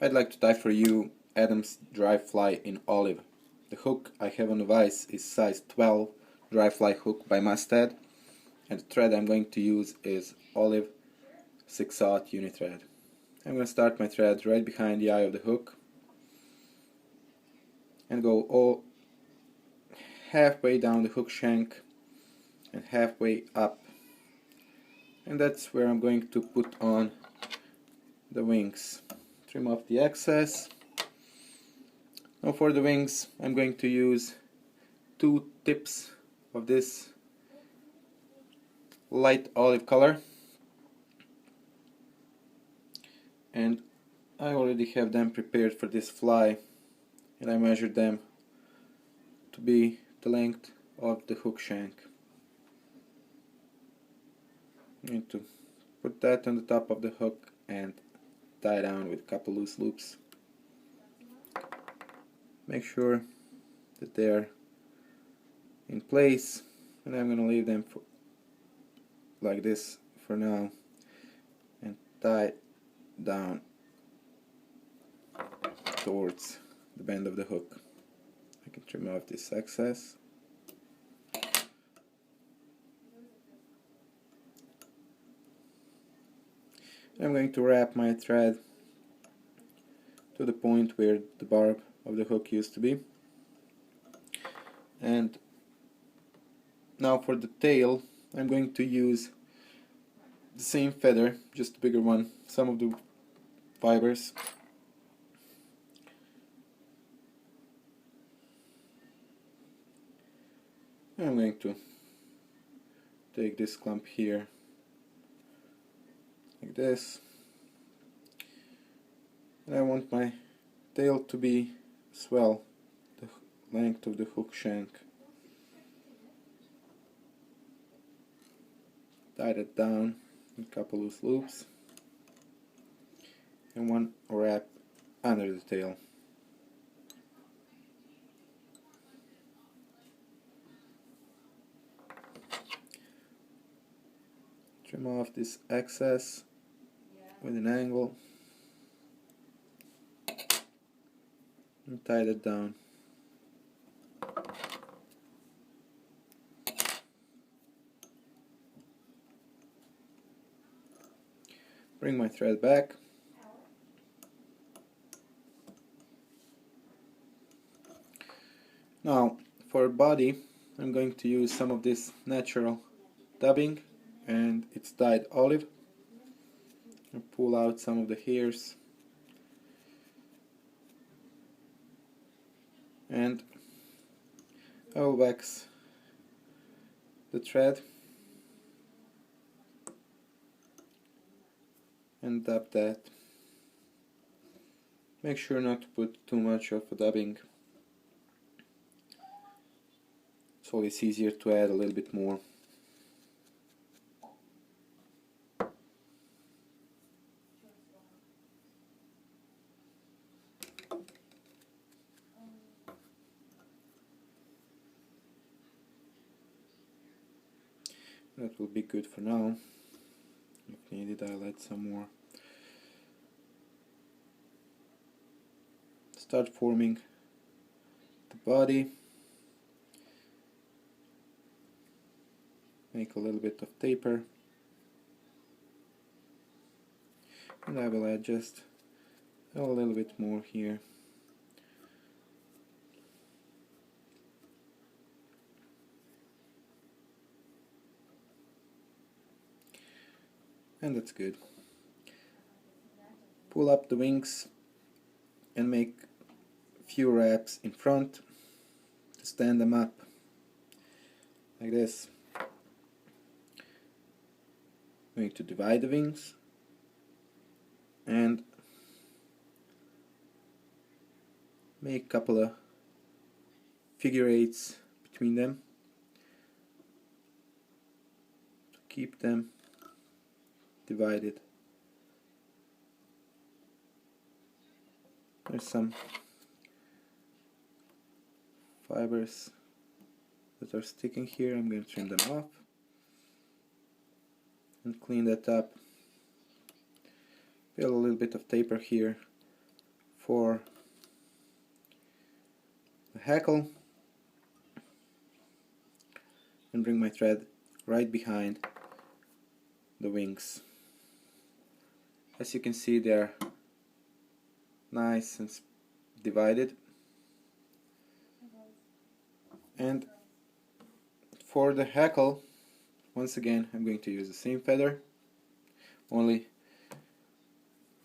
I'd like to tie for you Adam's dry fly in olive. The hook I have on the vise is size 12 dry fly hook by Mustad, and the thread I'm going to use is olive 6/0 uni thread. I'm going to start my thread right behind the eye of the hook and go all halfway down the hook shank and halfway up, and that's where I'm going to put on the wings. Trim off the excess. Now for the wings I'm going to use 2 tips of this light olive color, and I already have them prepared for this fly, and I measured them to be the length of the hook shank. I need to put that on the top of the hook and tie down with a couple loose loops. Make sure that they're in place, and I'm going to leave them like this for now and tie down towards the bend of the hook. I can trim off this excess. I'm going to wrap my thread to the point where the barb of the hook used to be. And now for the tail, I'm going to use the same feather, just a bigger one, some of the fibers. I'm going to take this clump here, like this, and I want my tail to be as well the length of the hook shank. Tie that down in a couple loose loops and one wrap under the tail. Trim off this excess with an angle and tie that down. Bring my thread back. Now for body I'm going to use some of this natural dubbing, and it's dyed olive. I'll pull out some of the hairs and I'll wax the thread and dab that. Make sure not to put too much of a dubbing. It's always easier to add a little bit more. That will be good for now. If needed, I'll add some more. Start forming the body. Make a little bit of taper. And I will add just a little bit more here. And that's good. Pull up the wings and make a few wraps in front to stand them up like this. I'm going to divide the wings and make a couple of figure eights between them to keep them divided. There's some fibers that are sticking here. I'm going to trim them off and clean that up. Feel a little bit of taper here for the hackle and bring my thread right behind the wings. As you can see, they're nice and divided. And for the hackle, once again, I'm going to use the same feather, only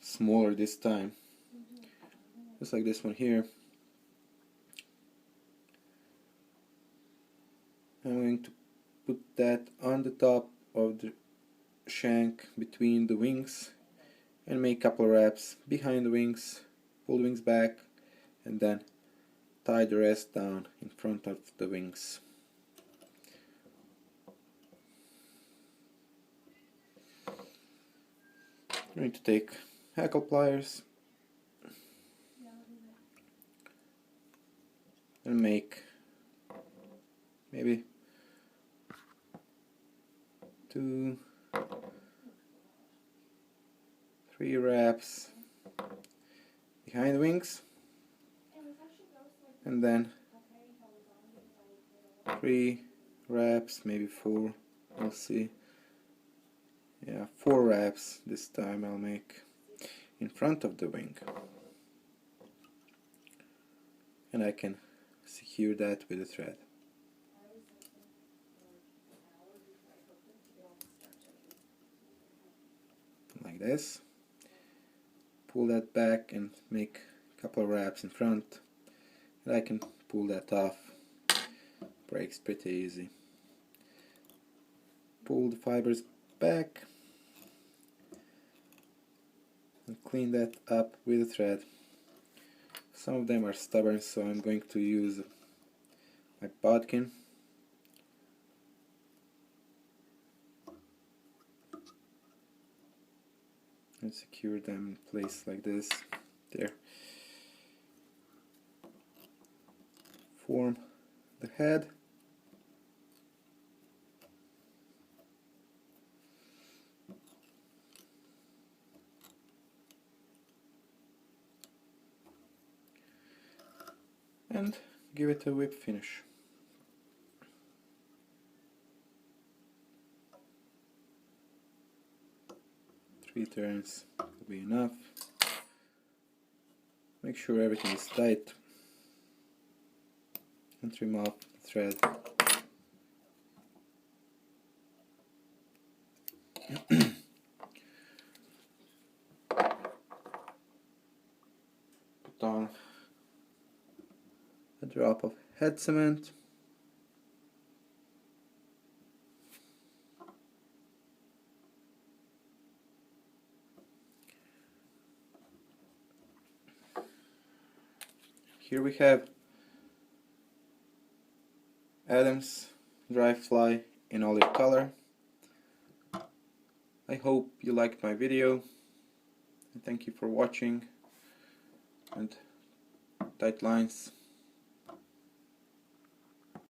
smaller this time, just like this one here. I'm going to put that on the top of the shank between the wings and make a couple of wraps behind the wings, pull the wings back, and then tie the rest down in front of the wings. I'm going to take hackle pliers and make maybe 2, 3 wraps behind the wings, and then 3 wraps, maybe 4, we'll see. Yeah, 4 wraps this time I'll make in front of the wing, and I can secure that with a thread like this. Pull that back and make a couple of wraps in front, and I can pull that off. Breaks pretty easy. Pull the fibers back and clean that up with a thread. Some of them are stubborn, so I'm going to use my bodkin and secure them in place like this. There. Form the head. And give it a whip finish. Three turns will be enough. Make sure everything is tight and trim off the thread. Put on a drop of head cement. Here we have Adam's dry fly in olive color. I hope you liked my video, and thank you for watching, and tight lines.